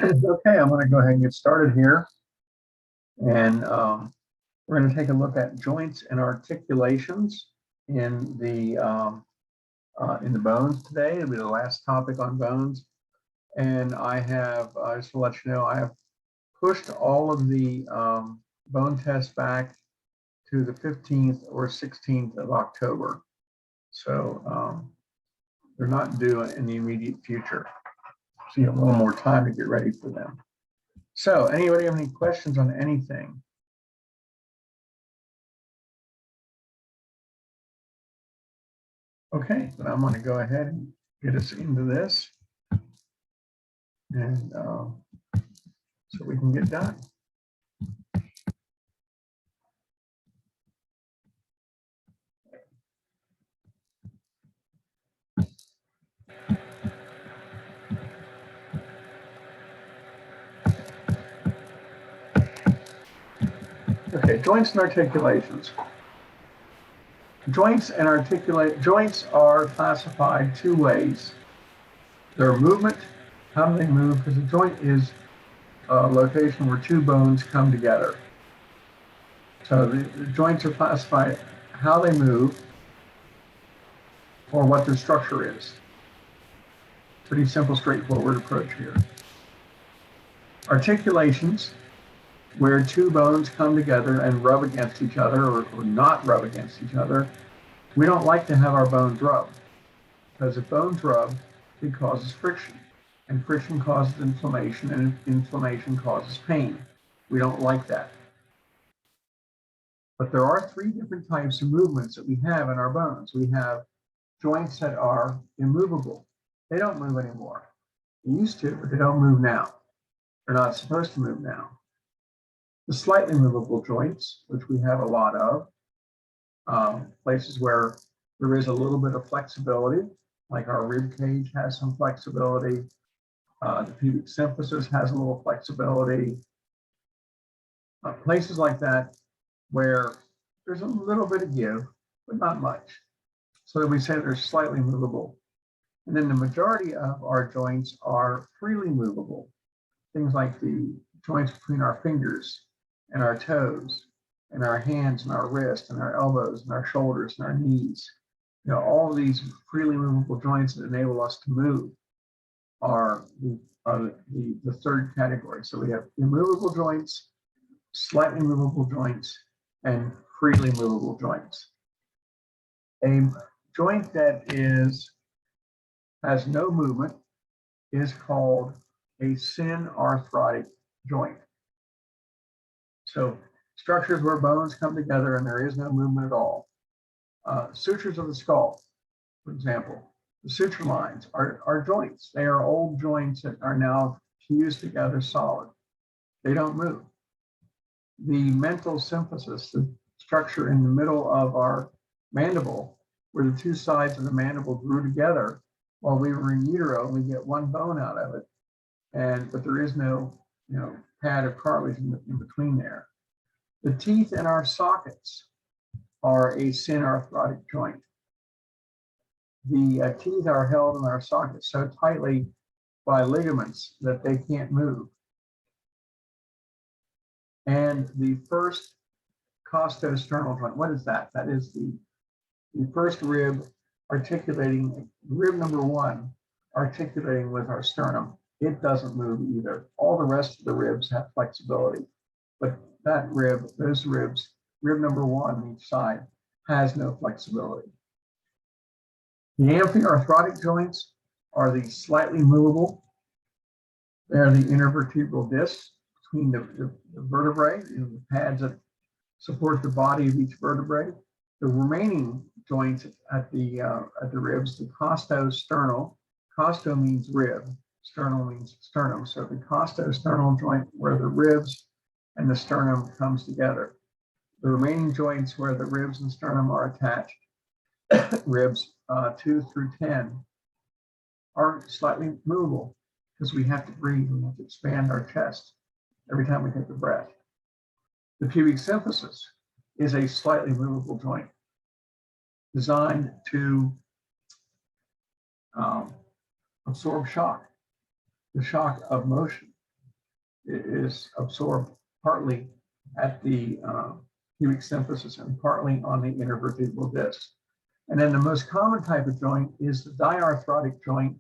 Okay, I'm going to go ahead and get started here. And we're going to take a look at joints and articulations in the bones today. It'll be the last topic on bones. And I have, just to let you know, I have pushed all of the bone tests back to the 15th or 16th of October. So they're not due in the immediate future. So you have a little more time to get ready for them. So anybody have any questions on anything? Okay, then I'm going to go ahead and get us into this. And so we can get done. Okay, joints and articulations. Joints are classified two ways. Their movement, how do they move? Because a joint is a location where two bones come together. So the joints are classified how they move or what their structure is. Pretty simple, straightforward approach here. Articulations, where two bones come together and rub against each other or not rub against each other. We don't like to have our bones rubbed because if bones rub, it causes friction, and friction causes inflammation, and inflammation causes pain. We don't like that. But there are three different types of movements that we have in our bones. We have joints that are immovable. They don't move anymore. They used to, but they don't move now. They're not supposed to move now. The slightly movable joints, which we have a lot of, places where there is a little bit of flexibility, like our rib cage has some flexibility. The pubic symphysis has a little flexibility. Places like that where there's a little bit of give, but not much. So that we say they're slightly movable. And then the majority of our joints are freely movable. Things like the joints between our fingers and our toes, and our hands and our wrists and our elbows and our shoulders and our knees. You know, all of these freely movable joints that enable us to move are the third category. So we have immovable joints, slightly movable joints, and freely movable joints. A joint that has no movement is called a synarthrotic joint. So structures where bones come together and there is no movement at all. Sutures of the skull, for example, the suture lines are joints. They are old joints that are now fused together solid. They don't move. The mental symphysis, the structure in the middle of our mandible, where the two sides of the mandible grew together while we were in utero, and we get one bone out of it, but there is no pad of cartilage in between there. The teeth in our sockets are a synarthrotic joint. The teeth are held in our sockets so tightly by ligaments that they can't move. And the first costosternal joint, what is that? That is the first rib articulating, rib number one, articulating with our sternum. It doesn't move either. All the rest of the ribs have flexibility, but that rib, those ribs, rib number one on each side, has no flexibility. The amphiarthrotic joints are the slightly movable. They're the intervertebral discs between the vertebrae, the pads that support the body of each vertebrae. The remaining joints at the ribs, the costosternal, costo means rib, sternal means sternum. So the costosternal joint where the ribs and the sternum comes together. The remaining joints where the ribs and sternum are attached, ribs 2 through 10, are slightly movable because we have to breathe. We have to expand our chest every time we take a breath. The pubic symphysis is a slightly movable joint designed to absorb shock, the shock of motion. is absorbed partly at the pubic symphysis and partly on the intervertebral disc. And then the most common type of joint is the diarthrotic joint,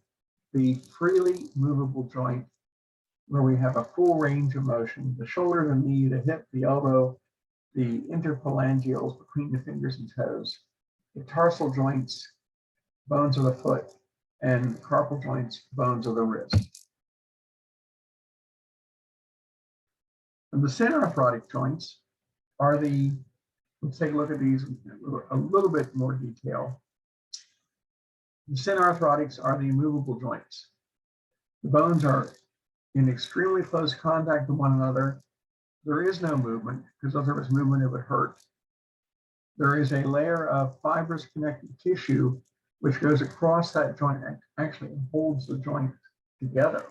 the freely movable joint, where we have a full range of motion: the shoulder, the knee, the hip, the elbow, the interphalangeals between the fingers and toes, the tarsal joints, bones of the foot, and carpal joints, bones of the wrist. And the synarthrotic joints are the, let's take a look at these in a little bit more detail. The synarthrotics are the immovable joints. The bones are in extremely close contact with one another. There is no movement, because if there was movement, it would hurt. There is a layer of fibrous connective tissue which goes across that joint and actually holds the joint together.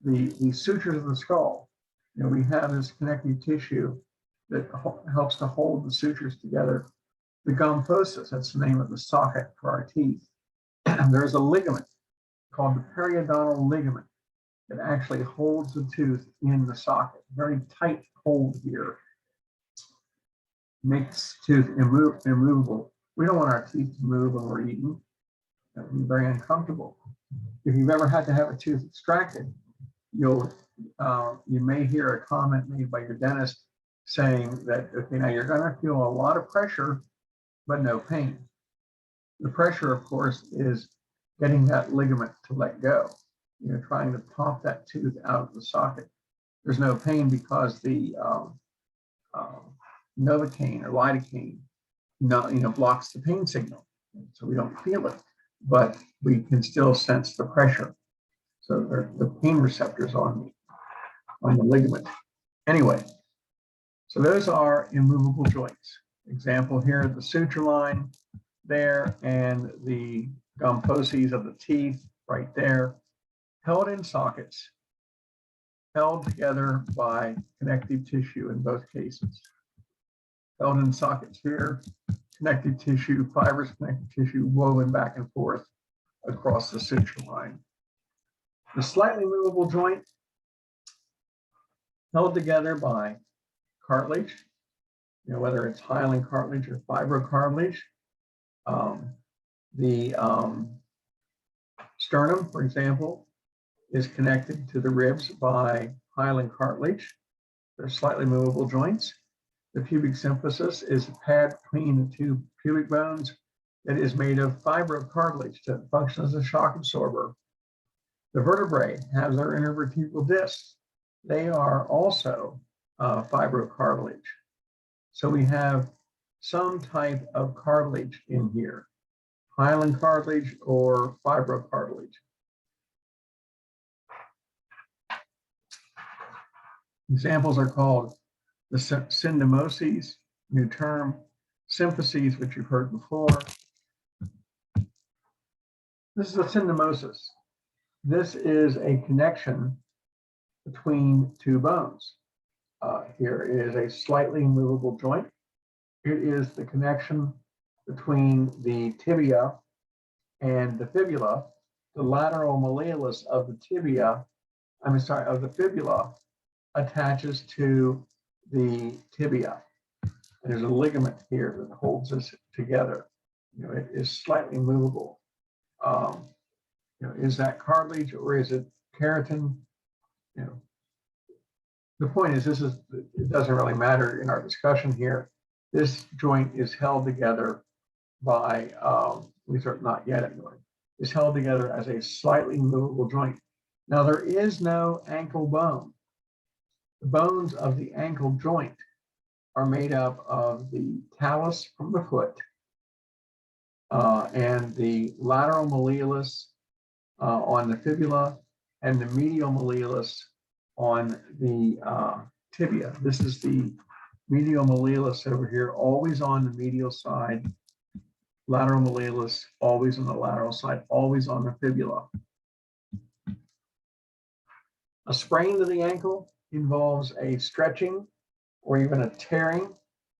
The sutures of the skull, we have this connective tissue that helps to hold the sutures together. The gomphoses, that's the name of the socket for our teeth. And there's a ligament called the periodontal ligament that actually holds the tooth in the socket. Very tight hold here. Makes tooth immovable. We don't want our teeth to move when we're eating. That would be very uncomfortable. If you've ever had to have a tooth extracted, you may hear a comment made by your dentist saying that, okay, now you're going to feel a lot of pressure, but no pain. The pressure, of course, is getting that ligament to let go. Trying to pop that tooth out of the socket. There's no pain because the Novocaine or lidocaine blocks the pain signal, so we don't feel it, but we can still sense the pressure. So the pain receptors on the ligament. Anyway, so those are immovable joints. Example here, the suture line there and the gomphoses of the teeth right there, held in sockets, held together by connective tissue in both cases. Held in sockets here, connective tissue, fibrous connective tissue woven back and forth across the suture line. The slightly movable joint, held together by cartilage, whether it's hyaline cartilage or fibrocartilage. The sternum, for example, is connected to the ribs by hyaline cartilage. They're slightly movable joints. The pubic symphysis is a pad between the two pubic bones that is made of fibrocartilage to function as a shock absorber. The vertebrae have their intervertebral discs. They are also fibrocartilage. So we have some type of cartilage in here, hyaline cartilage or fibrocartilage. Examples are called the Syndemosis, new term, symphyses, which you've heard before. This is a syndemosis. This is a connection between two bones. Here is a slightly movable joint. It is the connection between the tibia and the fibula. The lateral malleolus of the tibia, of the fibula, attaches to the tibia. And there's a ligament here that holds this together. It is slightly movable. Is that cartilage or is it keratin? The point is, it doesn't really matter in our discussion here. This joint is held together by, these are not yet anyway, is held together as a slightly movable joint. Now there is no ankle bone. The bones of the ankle joint are made up of the talus from the foot and the lateral malleolus on the fibula and the medial malleolus on the tibia. This is the medial malleolus over here, always on the medial side. Lateral malleolus, always on the lateral side, always on the fibula. A sprain to the ankle involves a stretching or even a tearing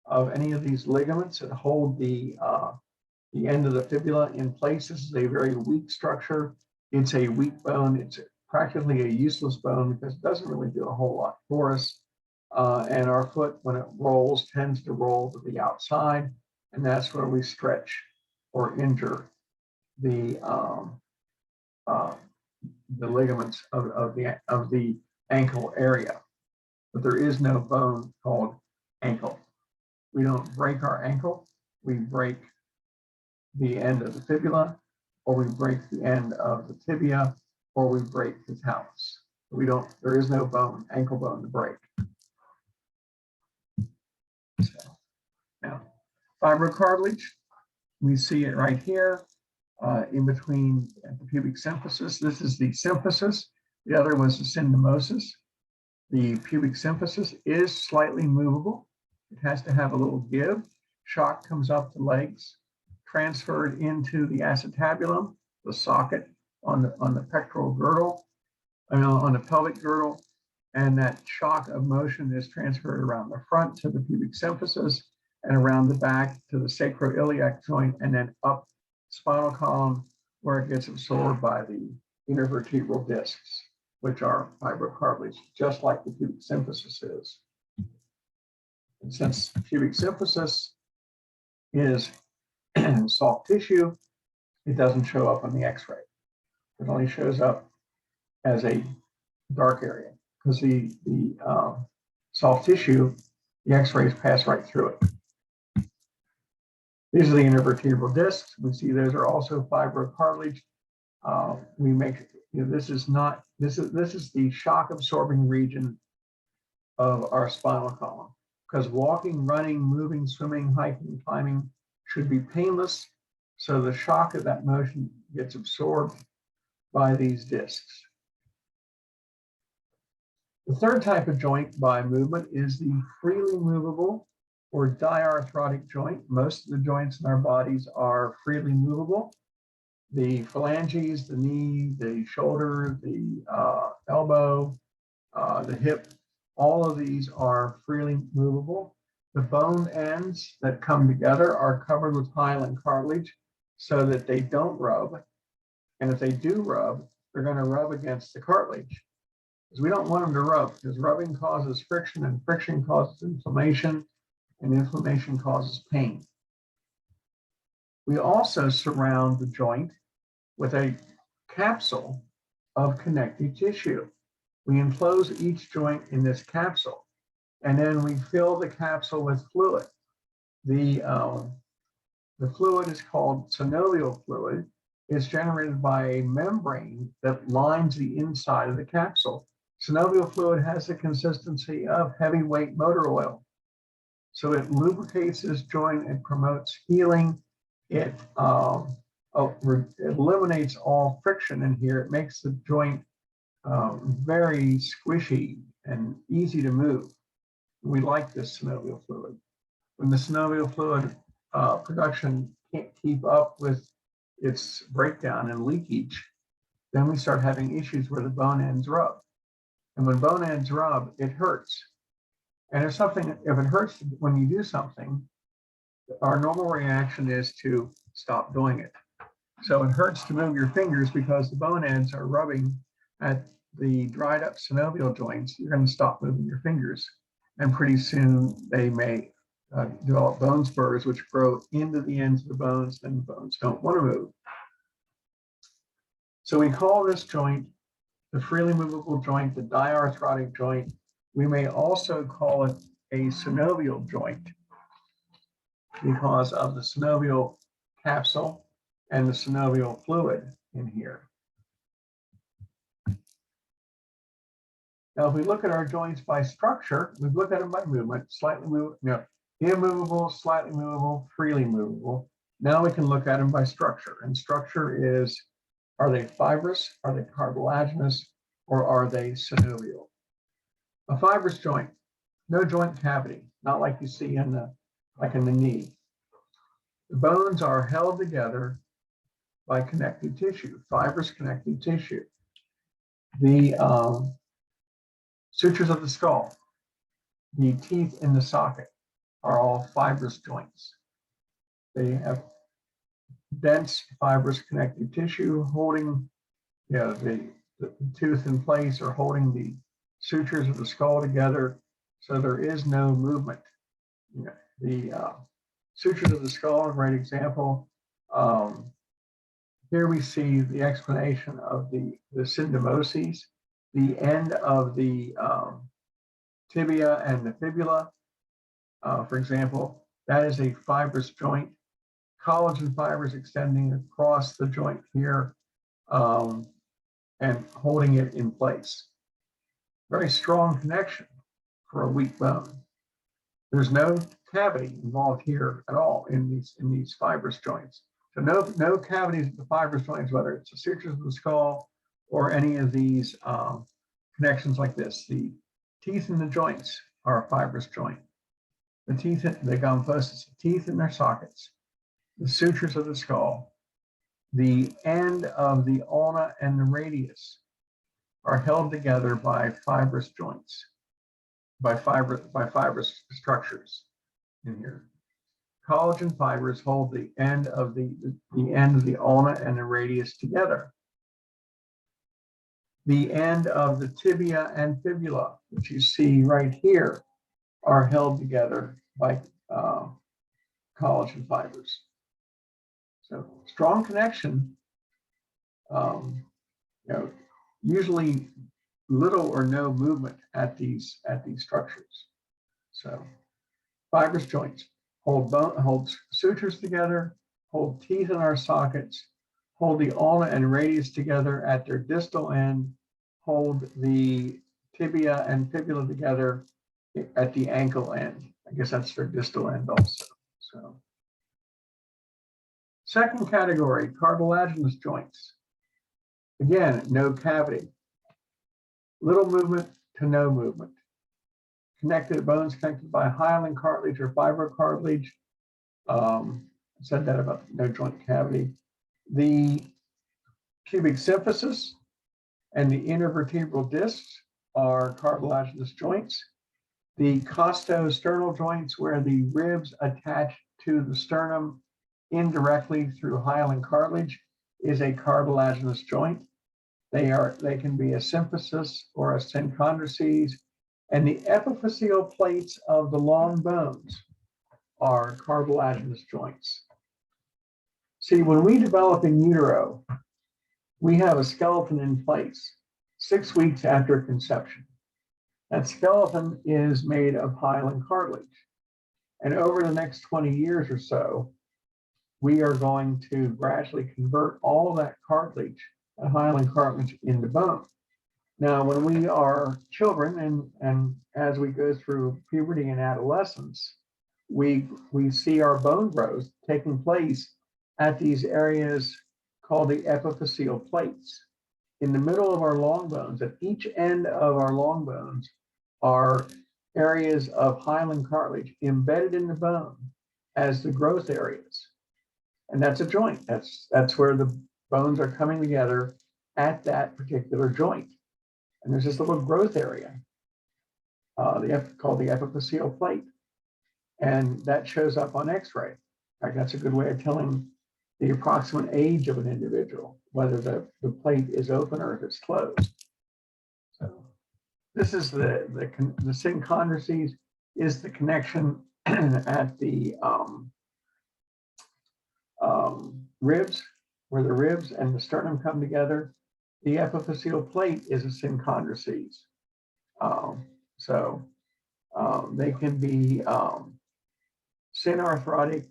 of any of these ligaments that hold the end of the fibula in place. This is a very weak structure. It's a weak bone. It's practically a useless bone because it doesn't really do a whole lot for us. And our foot, when it rolls, tends to roll to the outside, and that's where we stretch or injure the ligaments of the ankle area. But there is no bone called ankle. We don't break our ankle. We break the end of the fibula, or we break the end of the tibia, or we break the talus. There is no bone, ankle bone to break. So, now, fibrocartilage, we see it right here in between the pubic symphysis. This is the symphysis. The other was the syndemosis. The pubic symphysis is slightly movable. It has to have a little give. Shock comes up the legs, transferred into the acetabulum, the socket on the pectoral girdle, on the pelvic girdle, and that shock of motion is transferred around the front to the pubic symphysis and around the back to the sacroiliac joint, and then up spinal column where it gets absorbed by the intervertebral discs, which are fibrocartilage, just like the pubic symphysis is. And since pubic symphysis is soft tissue, it doesn't show up on the x-ray. It only shows up as a dark area because the soft tissue, the x-rays pass right through it. These are the intervertebral discs. We see those are also fibrocartilage. This is the shock absorbing region of our spinal column, because walking, running, moving, swimming, hiking, climbing should be painless. So the shock of that motion gets absorbed by these discs. The third type of joint by movement is the freely movable or diarthrotic joint. Most of the joints in our bodies are freely movable. The phalanges, the knee, the shoulder, the elbow, the hip, all of these are freely movable. The bone ends that come together are covered with hyaline cartilage so that they don't rub. And if they do rub, they're going to rub against the cartilage. Because we don't want them to rub, because rubbing causes friction, and friction causes inflammation, and inflammation causes pain. We also surround the joint with a capsule of connective tissue. We enclose each joint in this capsule, and then we fill the capsule with fluid. The fluid is called synovial fluid. It's generated by a membrane that lines the inside of the capsule. Synovial fluid has the consistency of heavyweight motor oil. So it lubricates this joint, it promotes healing, it eliminates all friction in here. It makes the joint very squishy and easy to move. We like this synovial fluid. When the synovial fluid production can't keep up with its breakdown and leakage, then we start having issues where the bone ends rub. And when bone ends rub, it hurts. And if it hurts when you do something, our normal reaction is to stop doing it. So it hurts to move your fingers because the bone ends are rubbing at the dried up synovial joints. You're going to stop moving your fingers. And pretty soon they may develop bone spurs, which grow into the ends of the bones, and the bones don't want to move. So we call this joint the freely movable joint, the diarthrotic joint. We may also call it a synovial joint because of the synovial capsule and the synovial fluid in here. Now, if we look at our joints by structure, we look at them by movement, slightly movable, immovable, slightly movable, freely movable. Now we can look at them by structure. And structure is, are they fibrous, are they cartilaginous, or are they synovial? A fibrous joint, no joint cavity, not like you see in the knee. The bones are held together by connective tissue, fibrous connective tissue. The sutures of the skull, the teeth in the socket are all fibrous joints. They have dense fibrous connective tissue holding the the tooth in place or holding the sutures of the skull together, so there is no movement. You know, the sutures of the skull are a great example. Here we see the explanation of the Syndemosis, the end of the tibia and the fibula. For example, that is a fibrous joint, collagen fibers extending across the joint here and holding it in place. Very strong connection for a weak bone. There's no cavity involved here at all in these fibrous joints. So no cavities at the fibrous joints, whether it's the sutures of the skull or any of these connections like this. The teeth in the joints are a fibrous joint. The teeth, the gum fossa, teeth in their sockets, the sutures of the skull, the end of the ulna and the radius are held together by fibrous joints, by fibrous structures in here. Collagen fibers hold the end of the ulna and the radius together. The end of the tibia and fibula, which you see right here, are held together by collagen fibers. So strong connection, usually little or no movement at these structures. So fibrous joints hold sutures together, hold teeth in our sockets, hold the ulna and radius together at their distal end, hold the tibia and fibula together at the ankle end. I guess that's their distal end also. So, second category, cartilaginous joints. Again, no cavity. Little movement to no movement. Connected bones connected by hyaline cartilage or fibrocartilage. I said that about no joint cavity. The pubic symphysis and the intervertebral discs are cartilaginous joints. The costosternal joints, where the ribs attach to the sternum indirectly through hyaline cartilage, is a cartilaginous joint. They can be a symphysis or a synchondricy, and the epiphyseal plates of the long bones are cartilaginous joints. See, when we develop in utero, we have a skeleton in place 6 weeks after conception. That skeleton is made of hyaline cartilage. And over the next 20 years or so, we are going to gradually convert all of that cartilage, that hyaline cartilage, into bone. Now, when we are children and as we go through puberty and adolescence, we see our bone growth taking place at these areas called the epiphyseal plates. In the middle of our long bones, at each end of our long bones, are areas of hyaline cartilage embedded in the bone as the growth areas. And that's a joint. That's where the bones are coming together at that particular joint. And there's this little growth area called the epiphyseal plate. And that shows up on X-ray. In fact, that's a good way of telling the approximate age of an individual, whether the plate is open or if it's closed. So this is the synchondricy is the connection at the ribs, where the ribs and the sternum come together. The epiphyseal plate is a synchondricy. They can be synarthrotic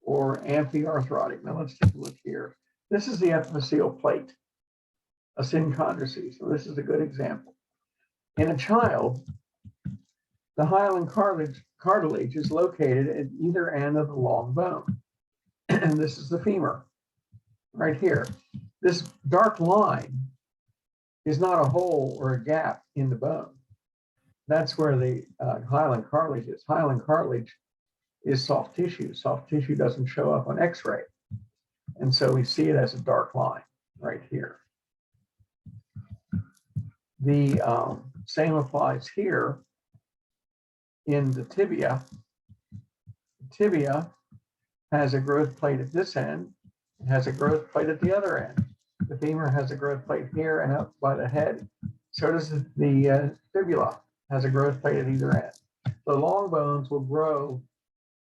or amphiarthrotic. Now let's take a look here. This is the epiphyseal plate, a synchondricy. So this is a good example. In a child, the hyaline cartilage is located at either end of the long bone. And this is the femur right here. This dark line is not a hole or a gap in the bone. That's where the hyaline cartilage is. Hyaline cartilage is soft tissue. Soft tissue doesn't show up on X-ray. And so we see it as a dark line right here. The same applies here in the tibia. The tibia has a growth plate at this end. It has a growth plate at the other end. The femur has a growth plate here and up by the head. So does the fibula, has a growth plate at either end. The long bones will grow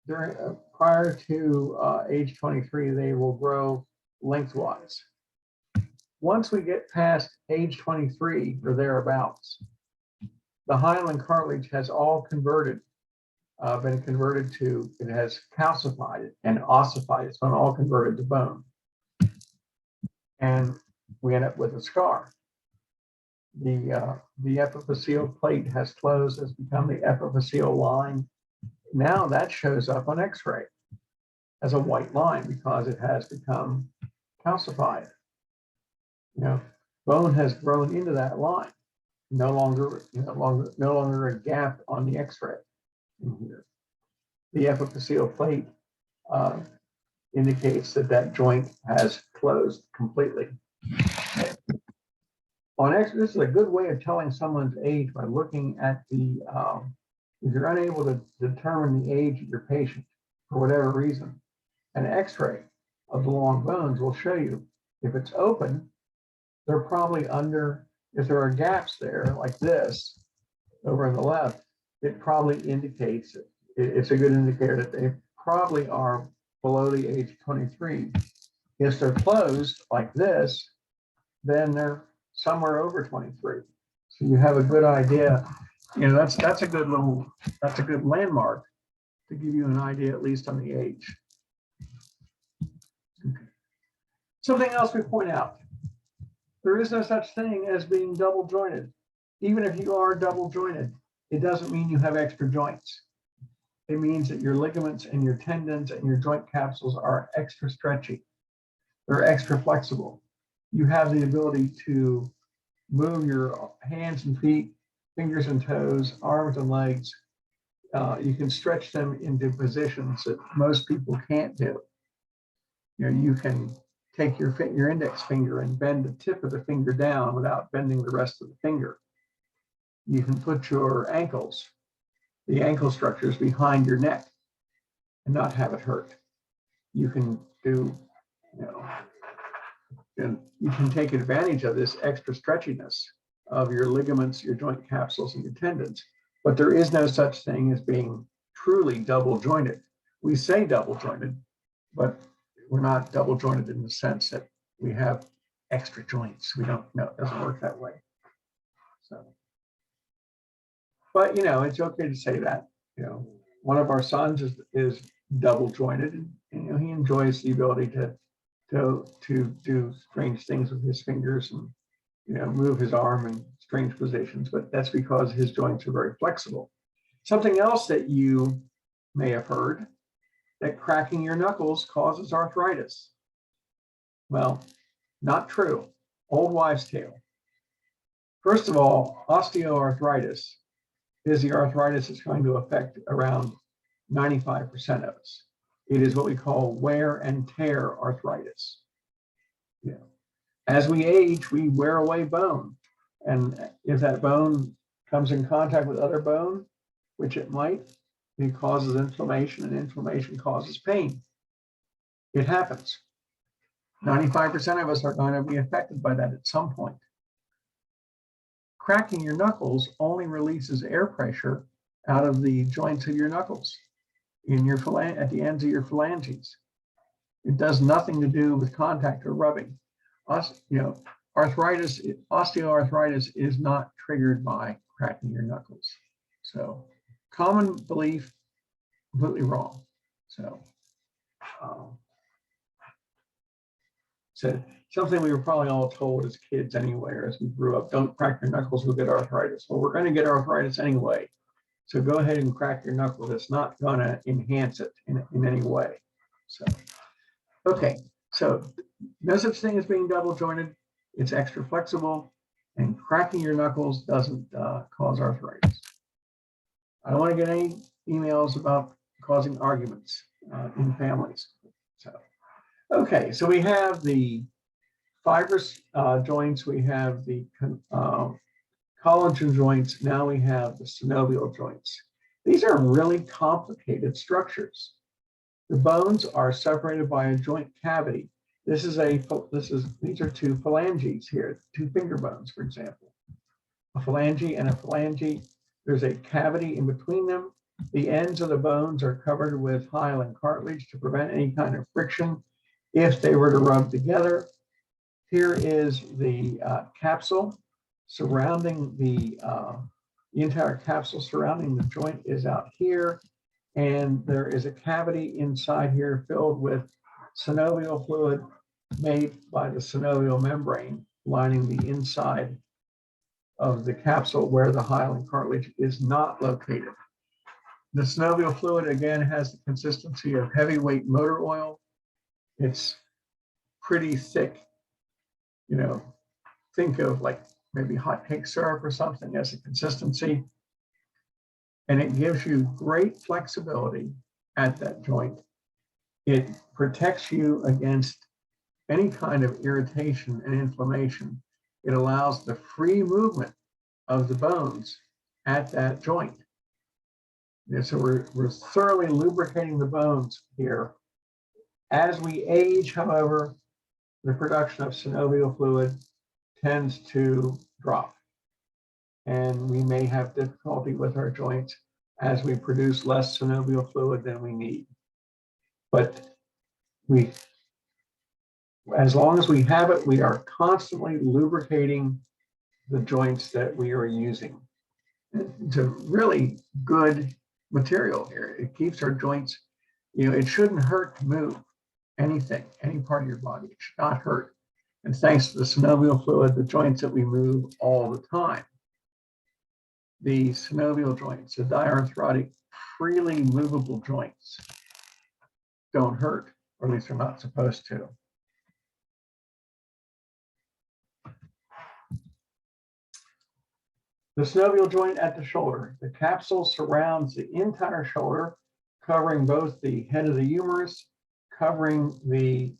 during prior to age 23. They will grow lengthwise. Once we get past age 23 or thereabouts, the hyaline cartilage has all converted, been converted to, it has calcified and ossified. It's been all converted to bone. And we end up with a scar. The epiphyseal plate has closed, has become the epiphyseal line. Now that shows up on X-ray as a white line because it has become calcified. You know, bone has grown into that line. No longer a gap on the X-ray in here. The epiphyseal plate indicates that that joint has closed completely. This is a good way of telling someone's age by looking at the, if you're unable to determine the age of your patient for whatever reason, an X-ray of the long bones will show you if it's open, they're probably under, if there are gaps there like this over on the left, it probably indicates, it's a good indicator that they probably are below the age of 23. If they're closed like this, then they're somewhere over 23. So you have a good idea. You know, that's a good landmark to give you an idea at least on the age. Okay. Something else we point out. There is no such thing as being double jointed. Even if you are double jointed, it doesn't mean you have extra joints. It means that your ligaments and your tendons and your joint capsules are extra stretchy. They're extra flexible. You have the ability to move your hands and feet, fingers and toes, arms and legs. You can stretch them into positions that most people can't do. You know, you can take your index finger and bend the tip of the finger down without bending the rest of the finger. You can put your ankles, the ankle structures behind your neck and not have it hurt. You can do, you can take advantage of this extra stretchiness of your ligaments, your joint capsules, and your tendons. But there is no such thing as being truly double jointed. We say double jointed, but we're not double jointed in the sense that we have extra joints. We don't know, it doesn't work that way. So, but it's okay to say that. One of our sons is double jointed, and he enjoys the ability to do strange things with his fingers and move his arm in strange positions, but that's because his joints are very flexible. Something else that you may have heard, that cracking your knuckles causes arthritis. Well, not true. Old wives' tale. First of all, osteoarthritis is the arthritis that's going to affect around 95% of us. It is what we call wear and tear arthritis. As we age, we wear away bone. And if that bone comes in contact with other bone, which it might, it causes inflammation, and inflammation causes pain. It happens. 95% of us are going to be affected by that at some point. Cracking your knuckles only releases air pressure out of the joints of your knuckles in your at the ends of your phalanges. It does nothing to do with contact or rubbing. Arthritis, osteoarthritis is not triggered by cracking your knuckles. So common belief, completely wrong. So something we were probably all told as kids anyway, or as we grew up, don't crack your knuckles, we'll get arthritis. Well, we're going to get arthritis anyway. So go ahead and crack your knuckles. It's not going to enhance it in any way. So, okay. So no such thing as being double jointed. It's extra flexible, and cracking your knuckles doesn't cause arthritis. I don't want to get any emails about causing arguments in families. So, okay, so we have the fibrous joints, we have the collagen joints, now we have the synovial joints. These are really complicated structures. The bones are separated by a joint cavity, These are two phalanges here, two finger bones, for example. A phalange and a phalange, there's a cavity in between them. The ends of the bones are covered with hyaline cartilage to prevent any kind of friction if they were to rub together. Here is the capsule surrounding the entire capsule surrounding the joint is out here. And there is a cavity inside here filled with synovial fluid made by the synovial membrane lining the inside of the capsule where the hyaline cartilage is not located. The synovial fluid, again, has the consistency of heavyweight motor oil. It's pretty thick. You know, think of like maybe hot cake syrup or something as a consistency. And it gives you great flexibility at that joint. It protects you against any kind of irritation and inflammation. It allows the free movement of the bones at that joint. And so we're thoroughly lubricating the bones here. As we age, however, the production of synovial fluid tends to drop. And we may have difficulty with our joints as we produce less synovial fluid than we need. But as long as we have it, we are constantly lubricating the joints that we are using. It's a really good material here. It keeps our joints, you know, it shouldn't hurt to move anything, any part of your body. It should not hurt. And thanks to the synovial fluid, the joints that we move all the time. The synovial joints, the diarthrotic, freely movable joints, don't hurt, or at least they're not supposed to. The synovial joint at the shoulder. The capsule surrounds the entire shoulder, covering both the head of the humerus, covering the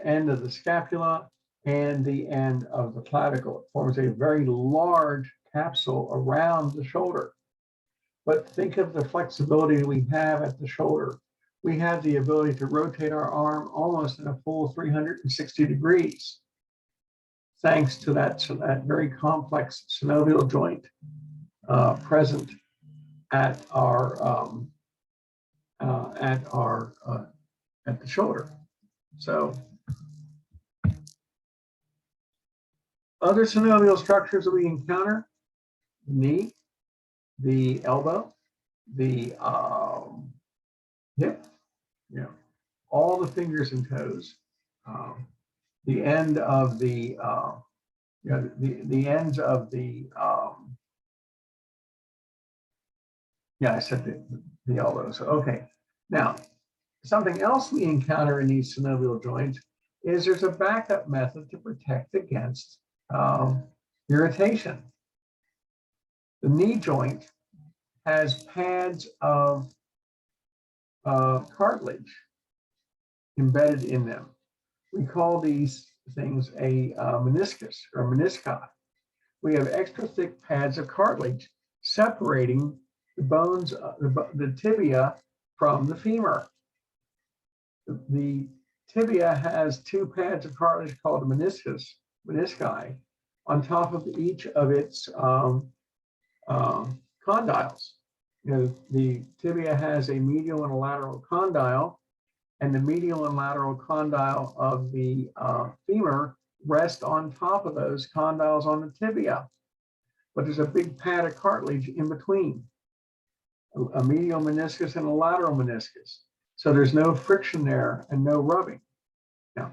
end of the scapula, and the end of the clavicle. It forms a very large capsule around the shoulder. But think of the flexibility we have at the shoulder. We have the ability to rotate our arm almost in a full 360 degrees, thanks to that very complex synovial joint present at the shoulder. So other synovial structures that we encounter: the knee, the elbow, the hip, you know, all the fingers and toes, the end of the, you know, the ends of the, yeah, I said the elbows. Okay. Now, something else we encounter in these synovial joints is there's a backup method to protect against irritation. The knee joint has pads of cartilage embedded in them. We call these things a meniscus or menisci. We have extra thick pads of cartilage separating the bones, the tibia from the femur. The tibia has two pads of cartilage called menisci, on top of each of its condyles. You know, the tibia has a medial and a lateral condyle, and the medial and lateral condyle of the femur rest on top of those condyles on the tibia. But there's a big pad of cartilage in between, a medial meniscus and a lateral meniscus. So there's no friction there and no rubbing. Now,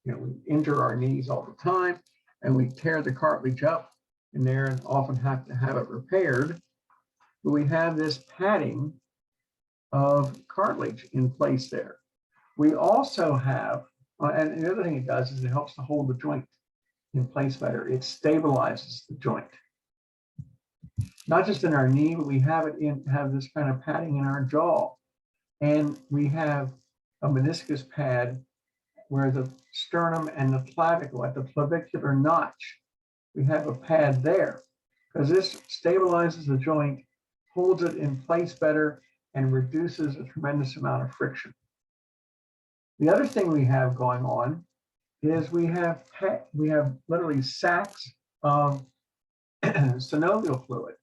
you know, we injure our knees all the time, and we tear the cartilage up in there and often have to have it repaired. But we have this padding of cartilage in place there. We also have, and the other thing it does is it helps to hold the joint in place better. It stabilizes the joint. Not just in our knee, but we have this kind of padding in our jaw. And we have a meniscus pad where the sternum and the clavicle at the clavicular notch, we have a pad there, because this stabilizes the joint, holds it in place better, and reduces a tremendous amount of friction. The other thing we have going on is we have literally sacks of synovial fluid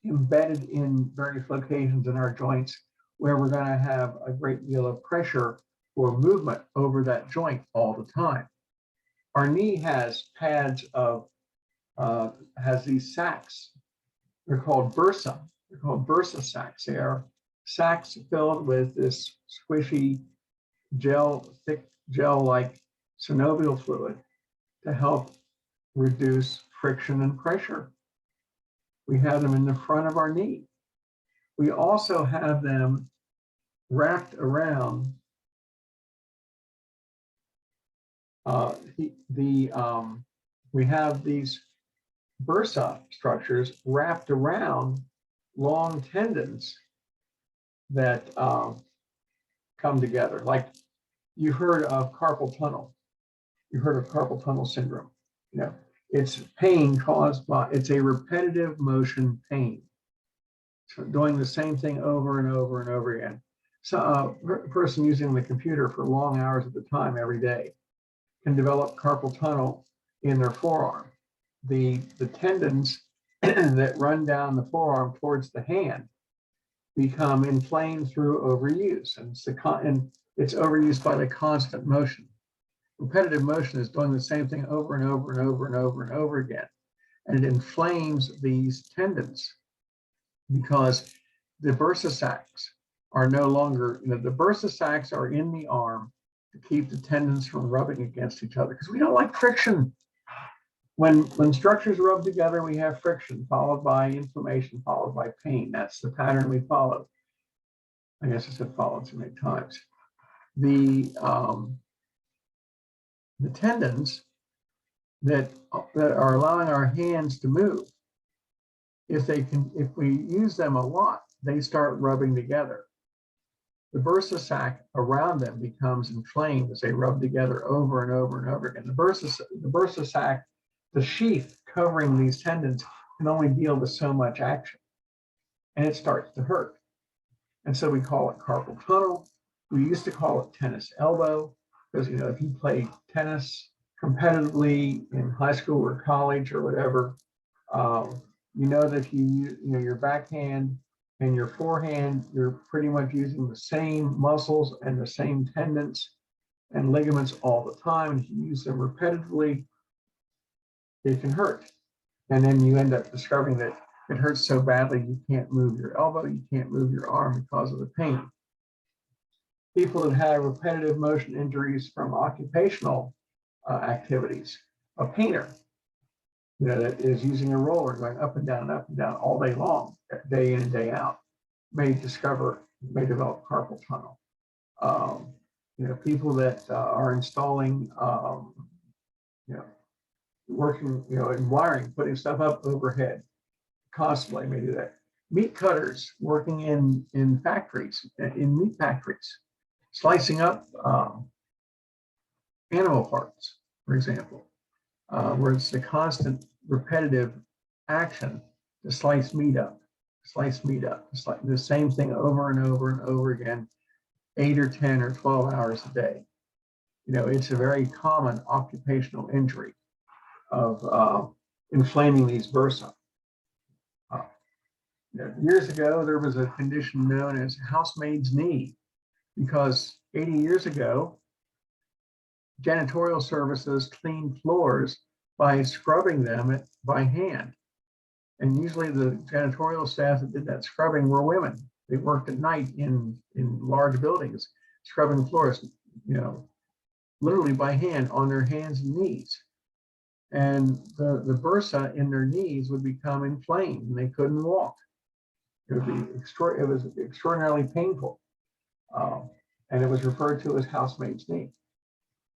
embedded in various locations in our joints, where we're going to have a great deal of pressure or movement over that joint all the time. Our knee has pads of has these sacs. They're called bursa. They're called bursa sacs. They are sacs filled with this squishy gel, thick gel-like synovial fluid to help reduce friction and pressure. We have them in the front of our knee. We also have them wrapped around we have these bursa structures wrapped around long tendons that come together. Like you heard of carpal tunnel. You heard of carpal tunnel syndrome. You know, it's pain caused by, it's a repetitive motion pain. So doing the same thing over and over and over again. So a person using the computer for long hours at a time every day can develop carpal tunnel in their forearm. The tendons that run down the forearm towards the hand become inflamed through overuse, and it's overused by the constant motion. Repetitive motion is doing the same thing over and over and over and over and over again, and it inflames these tendons because the bursa sacs are no longer, you know, the bursa sacs are in the arm to keep the tendons from rubbing against each other, because we don't like friction. When structures rub together, we have friction followed by inflammation, followed by pain. That's the pattern we follow. I guess I said followed too many times. The tendons that are allowing our hands to move, if we use them a lot, they start rubbing together. The bursa sac around them becomes inflamed as they rub together over and over and over again. The bursa sac, the sheath covering these tendons, can only deal with so much action, and it starts to hurt. And so we call it carpal tunnel. We used to call it tennis elbow, because, you know, if you play tennis competitively in high school or college or whatever, you know that if you know your backhand and your forehand, you're pretty much using the same muscles and the same tendons and ligaments all the time. If you use them repetitively, it can hurt. And then you end up discovering that it hurts so badly you can't move your elbow, you can't move your arm because of the pain. People that have repetitive motion injuries from occupational activities, a painter, you know, that is using a roller going up and down all day long, day in and day out, may develop carpal tunnel. You know, people that are installing, you know, working, you know, in wiring, putting stuff up overhead constantly may do that. Meat cutters working in factories, in meat factories, slicing up animal parts, for example, where it's the constant repetitive action to slice meat up, It's like the same thing over and over and over again, 8 or 10 or 12 hours a day. You know, it's a very common occupational injury of inflaming these bursa. You know, years ago, there was a condition known as housemaid's knee, because 80 years ago, janitorial services cleaned floors by scrubbing them by hand. And usually the janitorial staff that did that scrubbing were women. They worked at night in large buildings, scrubbing floors, you know, literally by hand on their hands and knees. And the bursa in their knees would become inflamed and they couldn't walk. It was extraordinarily painful. And it was referred to as housemaid's knee,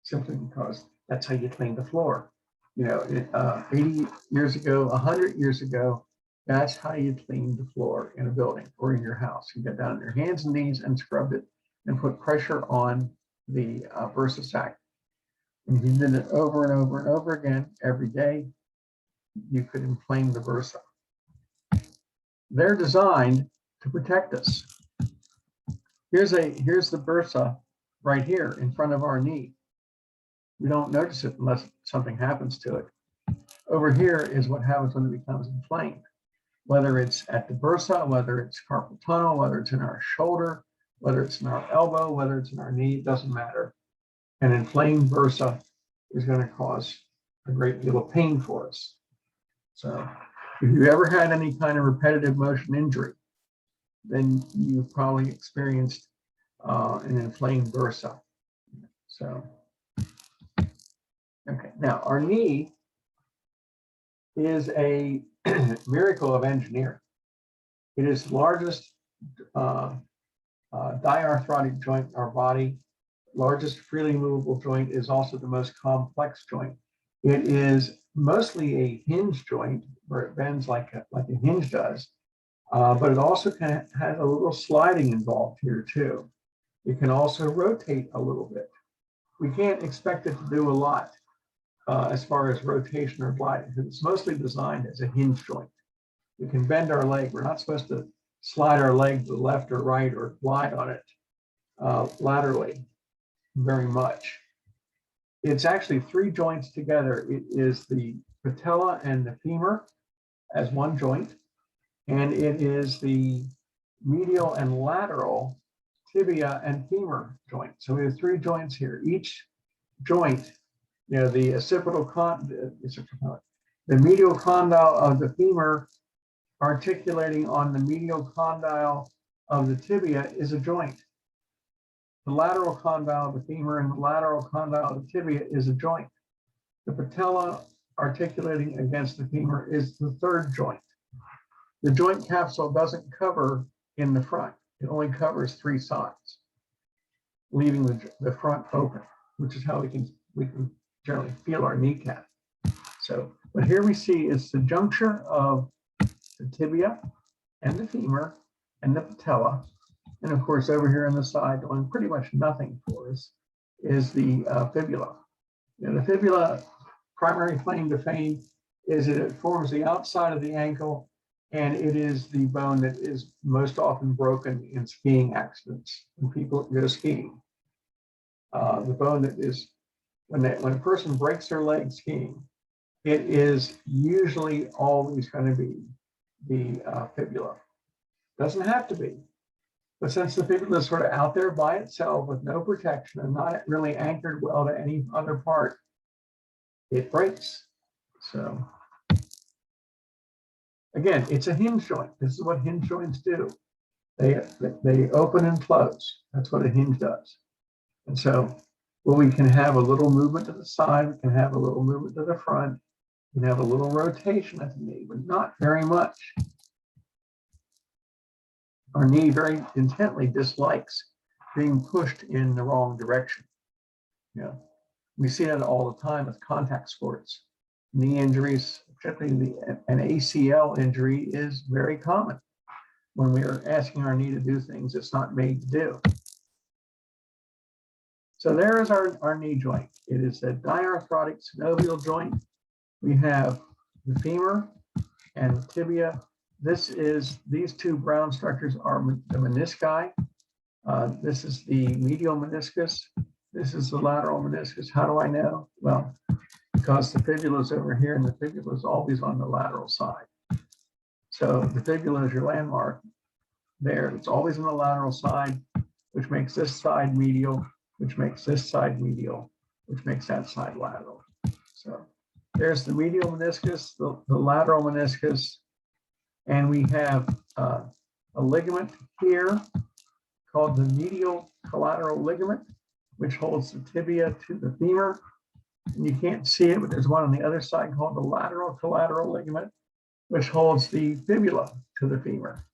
simply because that's how you clean the floor. You know, 80 years ago, 100 years ago, that's how you cleaned the floor in a building or in your house. You got down on your hands and knees and scrubbed it and put pressure on the bursa sac. And you did it over and over and over again every day, you could inflame the bursa. They're designed to protect us. Here's the bursa right here in front of our knee. We don't notice it unless something happens to it. Over here is what happens when it becomes inflamed, whether it's at the bursa, whether it's carpal tunnel, whether it's in our shoulder, whether it's in our elbow, whether it's in our knee, it doesn't matter. An inflamed bursa is going to cause a great deal of pain for us. So if you ever had any kind of repetitive motion injury, then you've probably experienced an inflamed bursa. So, okay, now our knee is a miracle of engineering. It is the largest diarthrotic joint in our body. Largest freely movable joint, is also the most complex joint. It is mostly a hinge joint where it bends like a hinge does, but it also has a little sliding involved here too. It can also rotate a little bit. We can't expect it to do a lot as far as rotation or gliding, because it's mostly designed as a hinge joint. We can bend our leg. We're not supposed to slide our leg to the left or right or glide on it laterally very much. It's actually three joints together. It is the patella and the femur as one joint, and it is the medial and lateral tibia and femur joint. So we have three joints here. Each joint, you know, the medial condyle of the femur articulating on the medial condyle of the tibia is a joint. The lateral condyle of the femur and the lateral condyle of the tibia is a joint. The patella articulating against the femur is the third joint. The joint capsule doesn't cover in the front. It only covers three sides, leaving the front open, which is how we can generally feel our kneecap. So, but here we see is the juncture of the tibia and the femur and the patella. And of course, over here on the side, doing pretty much nothing for us, is the fibula. And the fibula, primary claim to fame is that it forms the outside of the ankle, and it is the bone that is most often broken in skiing accidents when people go skiing. The bone that is, when a person breaks their leg skiing, it is usually always going to be the fibula. Doesn't have to be. But since the fibula is sort of out there by itself with no protection and not really anchored well to any other part, it breaks. So again, it's a hinge joint. This is what hinge joints do. They open and close. That's what a hinge does. And so, well, we can have a little movement to the side. We can have a little movement to the front. We can have a little rotation at the knee, but not very much. Our knee very intently dislikes being pushed in the wrong direction. You know, we see that all the time with contact sports. Knee injuries, particularly an ACL injury, is very common when we are asking our knee to do things it's not made to do. So there is our knee joint. It is a diarthrotic synovial joint. We have the femur and the tibia. These two brown structures are the menisci. This is the medial meniscus. This is the lateral meniscus. How do I know? Well, because the fibula is over here and the fibula is always on the lateral side. So the fibula is your landmark there. It's always on the lateral side, which makes this side medial, which makes this side medial, which makes that side lateral. So there's the medial meniscus, the lateral meniscus, and we have a ligament here called the medial collateral ligament, which holds the tibia to the femur. And you can't see it, but there's one on the other side called the lateral collateral ligament, which holds the fibula to the femur.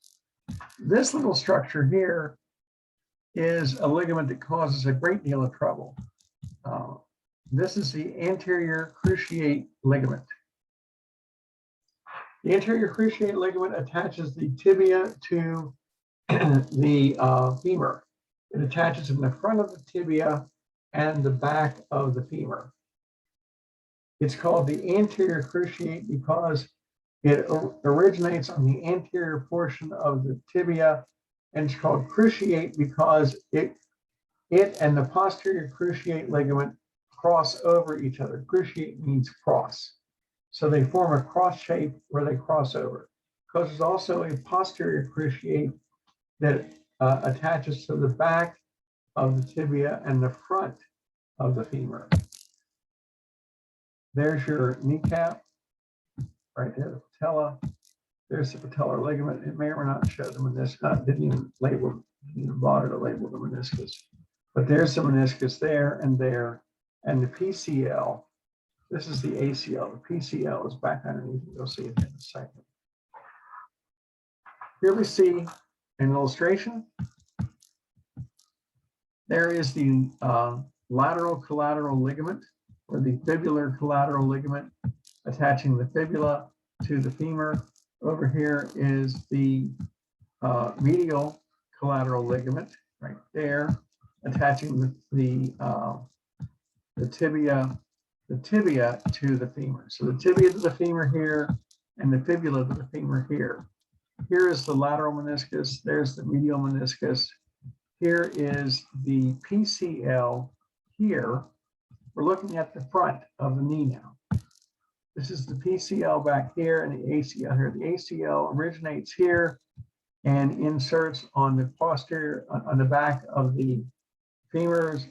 This little structure here is a ligament that causes a great deal of trouble. This is the anterior cruciate ligament. The anterior cruciate ligament attaches the tibia to the femur. It attaches in the front of the tibia and the back of the femur. It's called the anterior cruciate because it originates on the anterior portion of the tibia, and it's called cruciate because it It and the posterior cruciate ligament cross over each other. Cruciate means cross. So they form a cross shape where they cross over. Because there's also a posterior cruciate that attaches to the back of the tibia and the front of the femur. There's your kneecap, right there, the patella. There's the patellar ligament. It may or may not show the meniscus. Didn't even bother to label the meniscus. But there's the meniscus there, and the PCL. This is the ACL. The PCL is back underneath. You'll see it in a second. Here we see an illustration. There is the lateral collateral ligament, or the fibular collateral ligament attaching the fibula to the femur. Over here is the medial collateral ligament right there, attaching the tibia to the femur. So the tibia to the femur here, and the fibula to the femur here. Here is the lateral meniscus. There's the medial meniscus. Here is the PCL here. We're looking at the front of the knee now. This is the PCL back here and the ACL here. The ACL originates here and inserts on the posterior, on the back of the femurs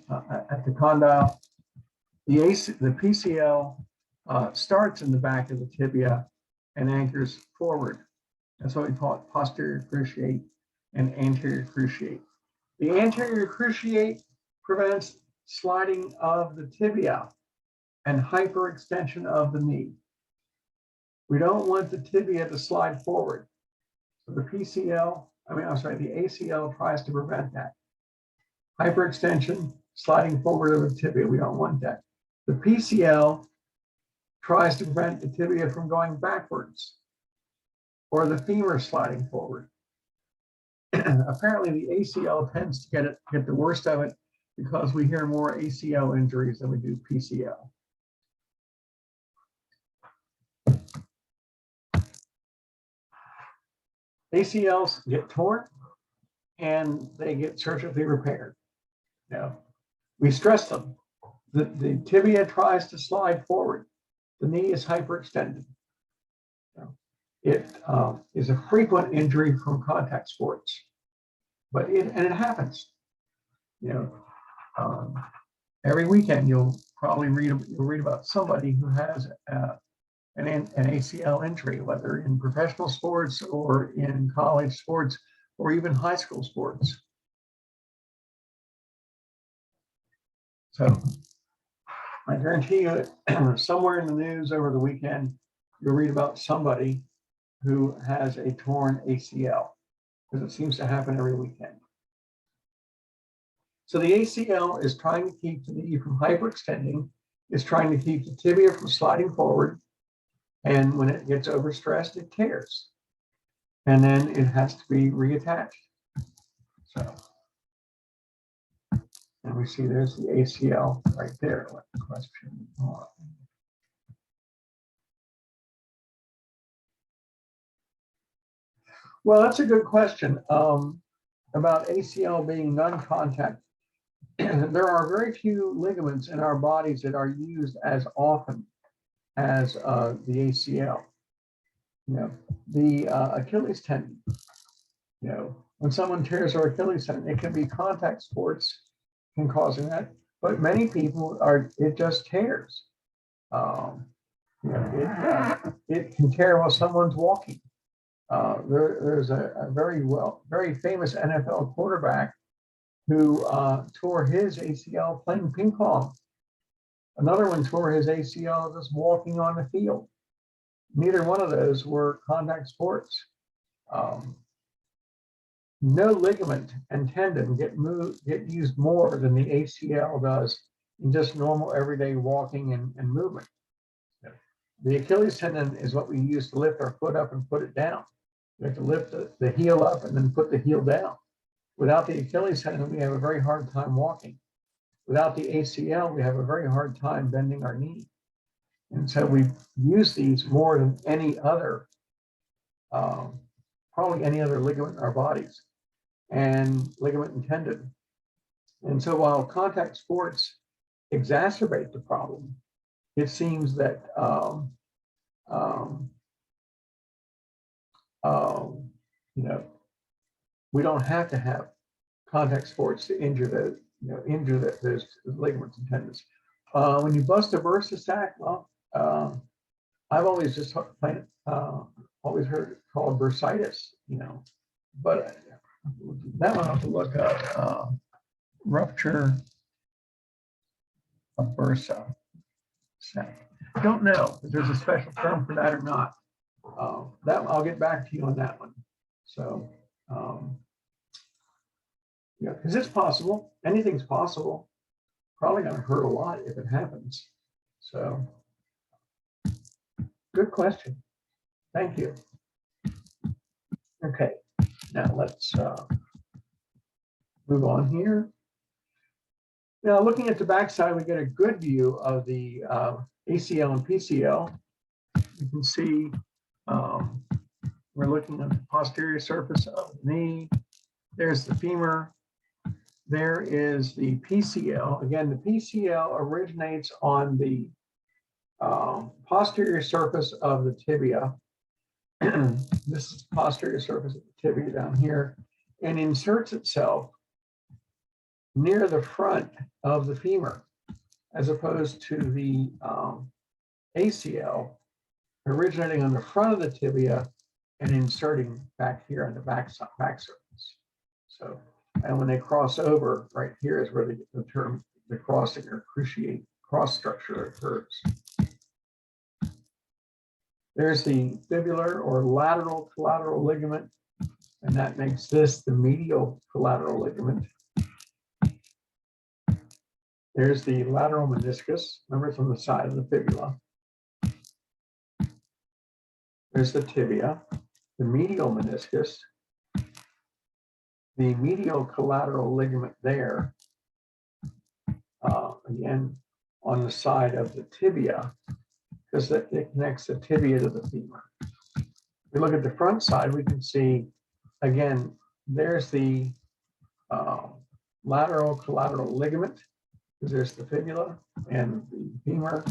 at the condyle. The PCL starts in the back of the tibia and anchors forward. That's why we call it posterior cruciate and anterior cruciate. The anterior cruciate prevents sliding of the tibia and hyperextension of the knee. We don't want the tibia to slide forward. So the ACL tries to prevent that. Hyperextension, sliding forward of the tibia, we don't want that. The PCL tries to prevent the tibia from going backwards or the femur sliding forward. Apparently the ACL tends to get the worst of it because we hear more ACL injuries than we do PCL. ACLs get torn and they get surgically repaired. Now, we stress them. The tibia tries to slide forward. The knee is hyperextended. It is a frequent injury from contact sports, but it happens. Every weekend you'll probably read about somebody who has an ACL injury, whether in professional sports or in college sports or even high school sports. So I guarantee you somewhere in the news over the weekend, you'll read about somebody who has a torn ACL, because it seems to happen every weekend. So the ACL is trying to keep the knee from hyperextending, is trying to keep the tibia from sliding forward, and when it gets overstressed, it tears. And then it has to be reattached. So, and we see there's the ACL right there. What the question? Well, that's a good question about ACL being non-contact. There are very few ligaments in our bodies that are used as often as the ACL. The Achilles tendon. When someone tears their Achilles tendon, it can be contact sports can causing that, but many people it just tears. It can tear while someone's walking. There's a very famous NFL quarterback who tore his ACL playing ping pong. Another one tore his ACL just walking on the field. Neither one of those were contact sports. No ligament and tendon get used more than the ACL does in just normal everyday walking and movement. The Achilles tendon is what we use to lift our foot up and put it down. We have to lift the heel up and then put the heel down. Without the Achilles tendon, we have a very hard time walking. Without the ACL, we have a very hard time bending our knee. And so we use these more than any other, probably any other ligament in our bodies. And ligament and tendon. And so while contact sports exacerbate the problem, it seems that you know, we don't have to have contact sports to injure those ligaments and tendons. When you bust a bursa sac, well, I've always just always heard it called bursitis, but that one I'll have to look up. Rupture of bursa sac. I don't know if there's a special term for that or not. That I'll get back to you on that one. So, yeah, because it's possible. Anything's possible. Probably going to hurt a lot if it happens. So, good question. Thank you. Okay, now let's move on here. Now, looking at the backside, we get a good view of the ACL and PCL. You can see we're looking at the posterior surface of the knee. There's the femur. There is the PCL. Again, the PCL originates on the posterior surface of the tibia. This is the posterior surface of the tibia down here, and inserts itself near the front of the femur, as opposed to the ACL originating on the front of the tibia and inserting back here on the back surface. So, and when they cross over, right here is where the term, the crossing or cruciate cross structure occurs. There's the fibular or lateral collateral ligament, and that makes this the medial collateral ligament. There's the lateral meniscus, remember it's on the side of the fibula. There's the tibia, the medial meniscus, the medial collateral ligament there, again, on the side of the tibia, because it connects the tibia to the femur. If we look at the front side, we can see, again, there's the lateral collateral ligament, because there's the fibula and the femur.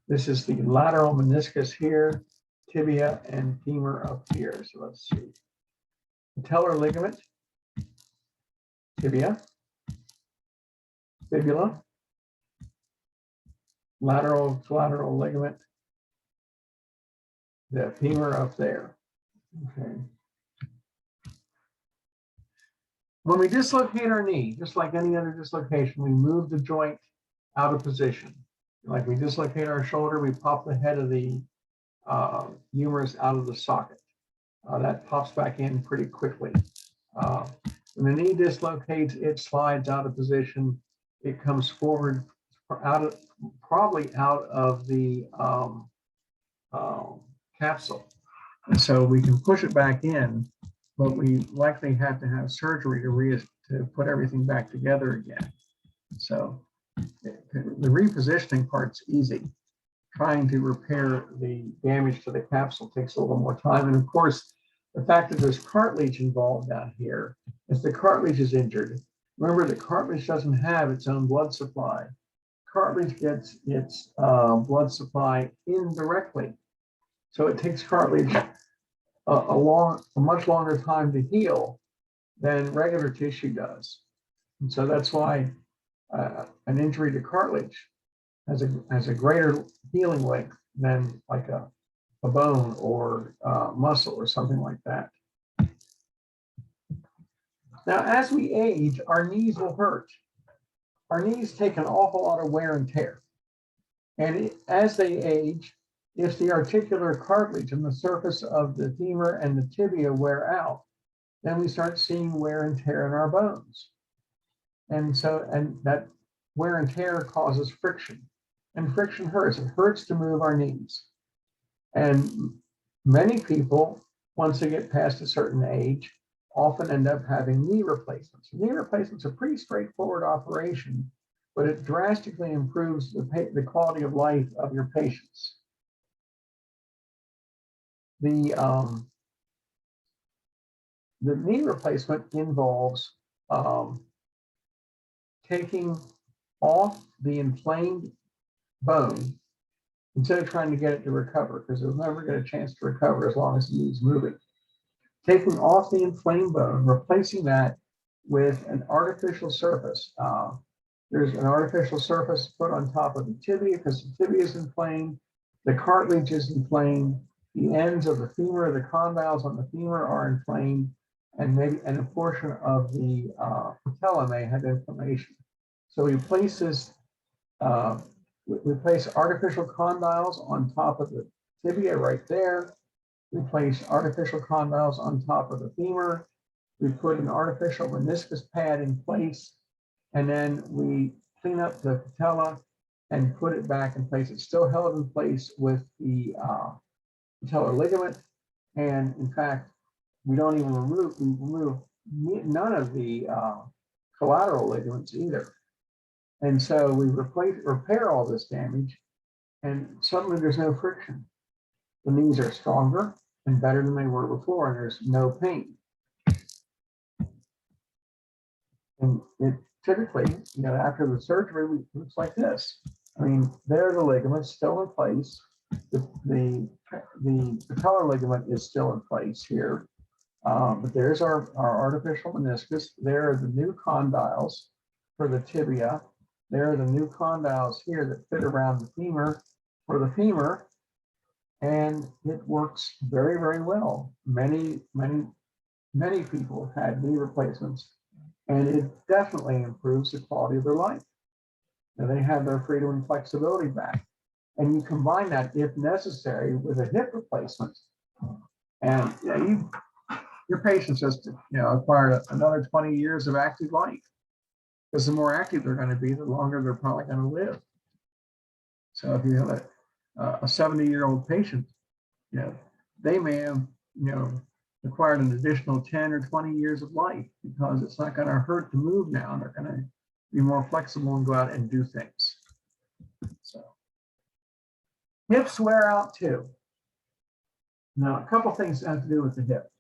This is the lateral meniscus here, tibia and femur up here. So let's see. Patellar ligament, tibia, fibula, lateral collateral ligament, the femur up there. Okay. When we dislocate our knee, just like any other dislocation, we move the joint out of position. Like we dislocate our shoulder, we pop the head of the humerus out of the socket. That pops back in pretty quickly. When the knee dislocates, it slides out of position. It comes forward probably out of the capsule. And so we can push it back in, but we likely have to have surgery to put everything back together again. So the repositioning part's easy. Trying to repair the damage to the capsule takes a little more time. And of course, the fact that there's cartilage involved down here, if the cartilage is injured, remember the cartilage doesn't have its own blood supply. Cartilage gets its blood supply indirectly. So it takes cartilage a much longer time to heal than regular tissue does. And so that's why an injury to cartilage has a greater healing length than like a bone or muscle or something like that. Now, as we age, our knees will hurt. Our knees take an awful lot of wear and tear. And as they age, if the articular cartilage on the surface of the femur and the tibia wear out, then we start seeing wear and tear in our bones. And that wear and tear causes friction. And friction hurts. It hurts to move our knees. And many people, once they get past a certain age, often end up having knee replacements. Knee replacements are a pretty straightforward operation, but it drastically improves the quality of life of your patients. The knee replacement involves taking off the inflamed bone instead of trying to get it to recover, because it'll never get a chance to recover as long as the knee's moving. Taking off the inflamed bone, replacing that with an artificial surface. There's an artificial surface put on top of the tibia because the tibia is inflamed, the cartilage is inflamed, the ends of the femur, the condyles on the femur are inflamed, and maybe a portion of the patella may have inflammation. So we place this, we place artificial condyles on top of the tibia right there. We place artificial condyles on top of the femur. We put an artificial meniscus pad in place, and then we clean up the patella and put it back in place. It's still held in place with the patellar ligament. And in fact, we don't even remove none of the collateral ligaments either. And so we repair all this damage, and suddenly there's no friction. The knees are stronger and better than they were before, and there's no pain. And it typically, after the surgery, it looks like this. I mean, there are the ligaments still in place. The patellar ligament is still in place here. But there's our artificial meniscus. There are the new condyles for the tibia. There are the new condyles here that fit around the femur for the femur. And it works very, very well. Many people have had knee replacements, and it definitely improves the quality of their life. Now they have their freedom and flexibility back. And you combine that, if necessary, with a hip replacement. And your patients just acquire another 20 years of active life. Because the more active they're going to be, the longer they're probably going to live. So if you have a 70-year-old patient, they may have, acquired an additional 10 or 20 years of life, because it's not going to hurt to move now. They're going to be more flexible and go out and do things. So hips wear out too. Now, a couple things have to do with the hip.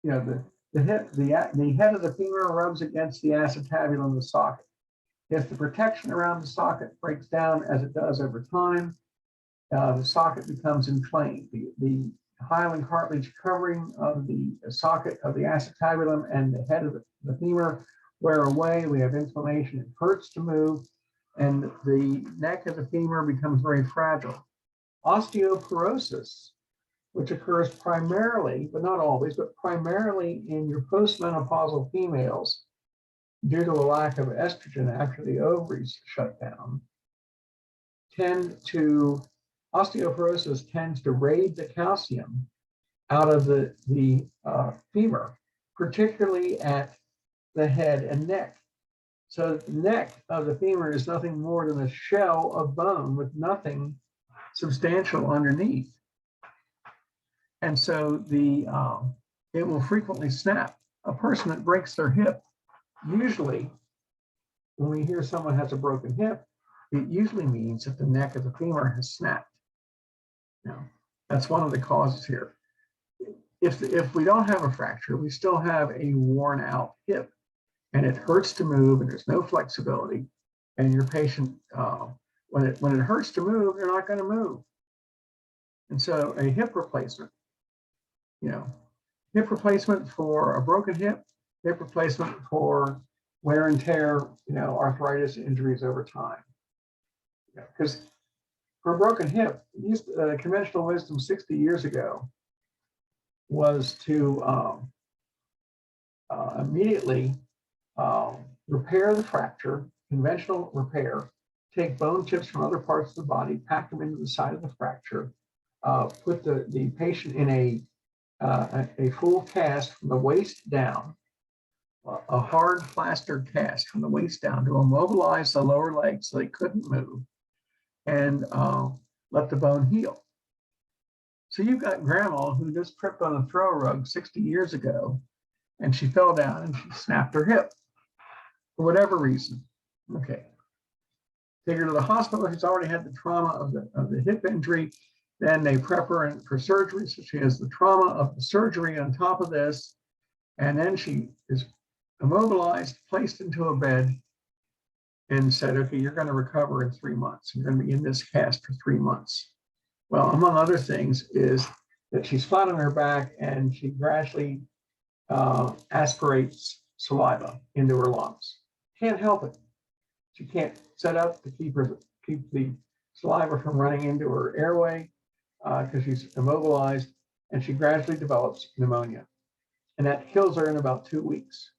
The hip, the head of the femur rubs against the acetabulum of the socket. If the protection around the socket breaks down, as it does over time, the socket becomes inflamed. The hyaline cartilage covering of the socket of the acetabulum and the head of the femur wear away. We have inflammation. It hurts to move, and the neck of the femur becomes very fragile. Osteoporosis, which occurs primarily, but not always, but primarily in your postmenopausal females due to a lack of estrogen after the ovaries shut down, osteoporosis tends to raid the calcium out of the femur, particularly at the head and neck. So the neck of the femur is nothing more than a shell of bone with nothing substantial underneath. And so it will frequently snap. A person that breaks their hip, usually when we hear someone has a broken hip, it usually means that the neck of the femur has snapped. That's one of the causes here. If we don't have a fracture, we still have a worn out hip, and it hurts to move, and there's no flexibility. And your patient, when it hurts to move, they're not going to move. And so a hip replacement, hip replacement for a broken hip replacement for wear and tear, arthritis injuries over time. Because for a broken hip, conventional wisdom 60 years ago was to immediately repair the fracture, conventional repair, take bone chips from other parts of the body, pack them into the side of the fracture, put the patient in a full cast from the waist down, a hard plaster cast from the waist down to immobilize the lower leg so they couldn't move, and let the bone heal. So you've got grandma who just tripped on a throw rug 60 years ago, and she fell down and she snapped her hip for whatever reason. Okay. Take her to the hospital. She's already had the trauma of the hip injury. Then they prep her for surgery. So she has the trauma of the surgery on top of this. And then she is immobilized, placed into a bed, and said, okay, you're going to recover in 3 months. You're going to be in this cast for 3 months. Well, among other things is that she's flat on her back and she gradually aspirates saliva into her lungs. Can't help it. She can't set up to keep the saliva from running into her airway because she's immobilized, and she gradually develops pneumonia. And that kills her in about 2 weeks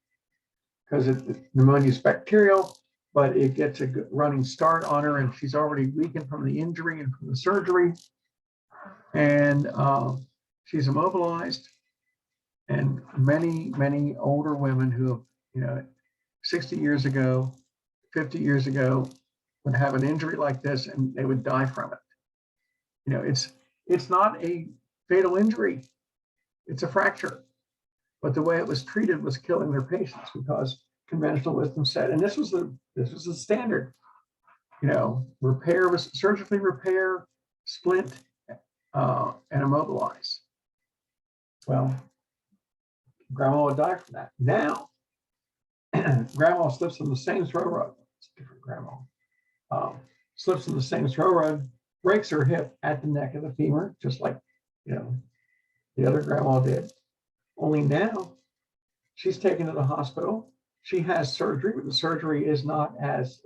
because pneumonia is bacterial, but it gets a good running start on her, and she's already weakened from the injury and from the surgery. And she's immobilized. And many older women who have, 60 years ago, 50 years ago, would have an injury like this and they would die from it. It's not a fatal injury. It's a fracture. But the way it was treated was killing their patients because conventional wisdom said, and this was the standard, repair was surgically repair, splint, and immobilize. Well, grandma would die from that. Now, grandma slips on the same throw rug. It's a different grandma. Slips on the same throw rug, breaks her hip at the neck of the femur, just like the other grandma did. Only now, she's taken to the hospital. She has surgery, but the surgery is not as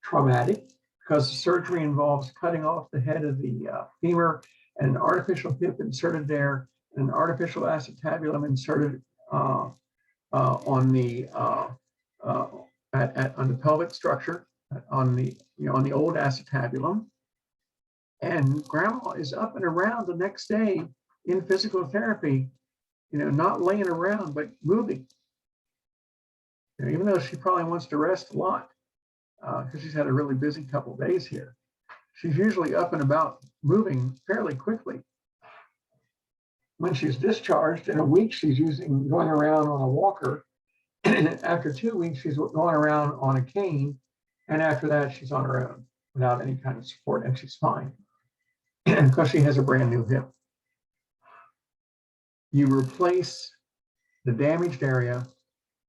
traumatic because the surgery involves cutting off the head of the femur and an artificial hip inserted there, and an artificial acetabulum inserted on the pelvic structure, on the old acetabulum. And grandma is up and around the next day in physical therapy, not laying around, but moving. Even though she probably wants to rest a lot because she's had a really busy couple of days here, she's usually up and about moving fairly quickly. When she's discharged, in a week, she's going around on a walker. After 2 weeks, she's going around on a cane. And after that, she's on her own without any kind of support, and she's fine because she has a brand new hip. You replace the damaged area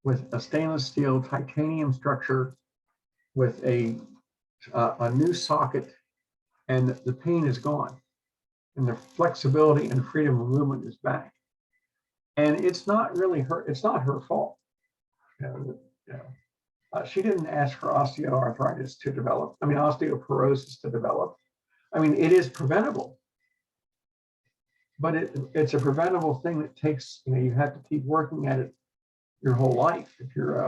with a stainless steel titanium structure with a new socket, and the pain is gone. And the flexibility and freedom of movement is back. And it's not really it's not her fault. She didn't ask for osteoarthritis to develop. Osteoporosis to develop. It is preventable, but it's a preventable thing that takes, you have to keep working at it your whole life. If you're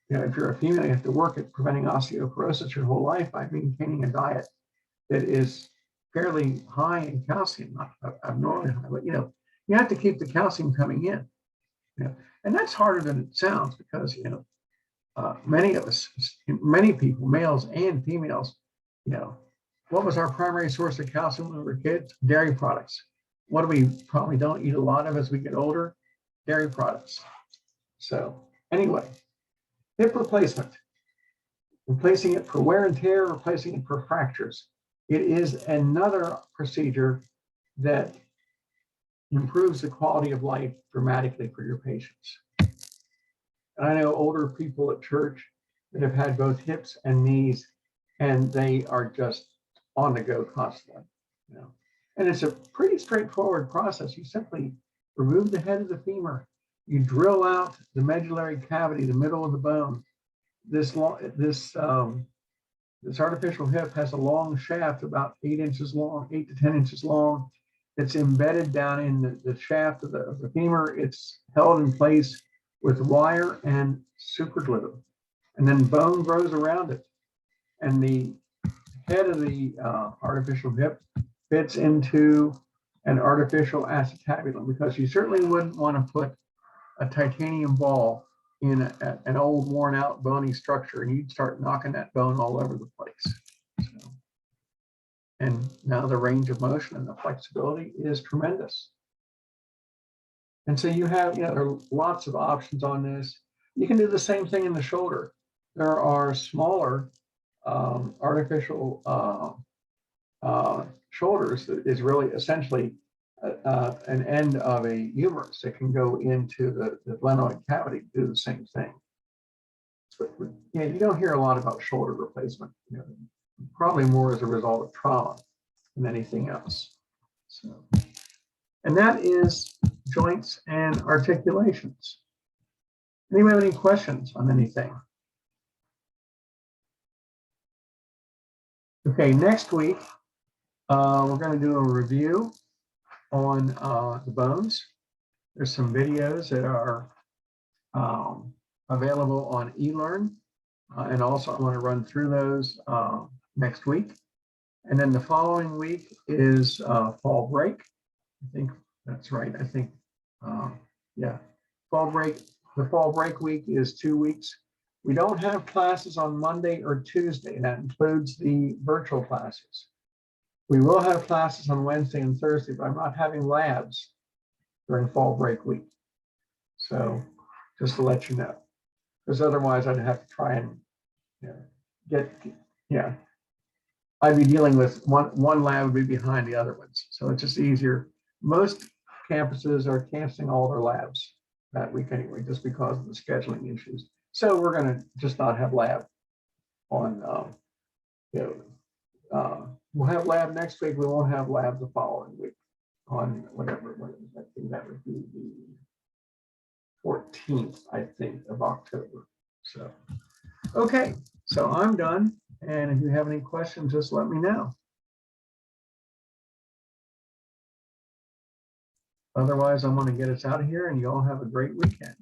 a female, you have to work at preventing osteoporosis your whole life by maintaining a diet that is fairly high in calcium, not abnormally high, but you have to keep the calcium coming in. And that's harder than it sounds because many of us, many people, males and females, what was our primary source of calcium when we were kids? Dairy products. What do we probably don't eat a lot of as we get older? Dairy products. So anyway, hip replacement, replacing it for wear and tear, replacing it for fractures. It is another procedure that improves the quality of life dramatically for your patients. And I know older people at church that have had both hips and knees, and they are just on the go constantly. And it's a pretty straightforward process. You simply remove the head of the femur, you drill out the medullary cavity, the middle of the bone. This artificial hip has a long shaft about 8 inches long, 8 to 10 inches long. It's embedded down in the shaft of the femur. It's held in place with wire and super glue. And then bone grows around it. And the head of the artificial hip fits into an artificial acetabulum, because you certainly wouldn't want to put a titanium ball in an old worn out bony structure, and you'd start knocking that bone all over the place. And now the range of motion and the flexibility is tremendous. And so you have, there are lots of options on this. You can do the same thing in the shoulder. There are smaller artificial shoulders that is really essentially an end of a humerus that can go into the glenoid cavity to do the same thing. Yeah, you don't hear a lot about shoulder replacement, probably more as a result of trauma than anything else. So, and that is joints and articulations. Anyone have any questions on anything? Okay, next week, we're going to do a review on the bones. There's some videos that are available on eLearn. And also I want to run through those next week. And then the following week is fall break. I think that's right. I think, yeah, fall break. The fall break week is 2 weeks. We don't have classes on Monday or Tuesday. That includes the virtual classes. We will have classes on Wednesday and Thursday, but I'm not having labs during fall break week. So just to let you know, because otherwise I'd have to try and I'd be dealing with one lab would be behind the other ones. So it's just easier. Most campuses are canceling all their labs that week anyway, just because of the scheduling issues. So we're going to just not have lab on, we'll have lab next week. We won't have lab the following week on whatever, I think that would be the 14th, I think, of October. So, okay, so I'm done. And if you have any questions, just let me know. Otherwise, I'm going to get us out of here and you all have a great weekend.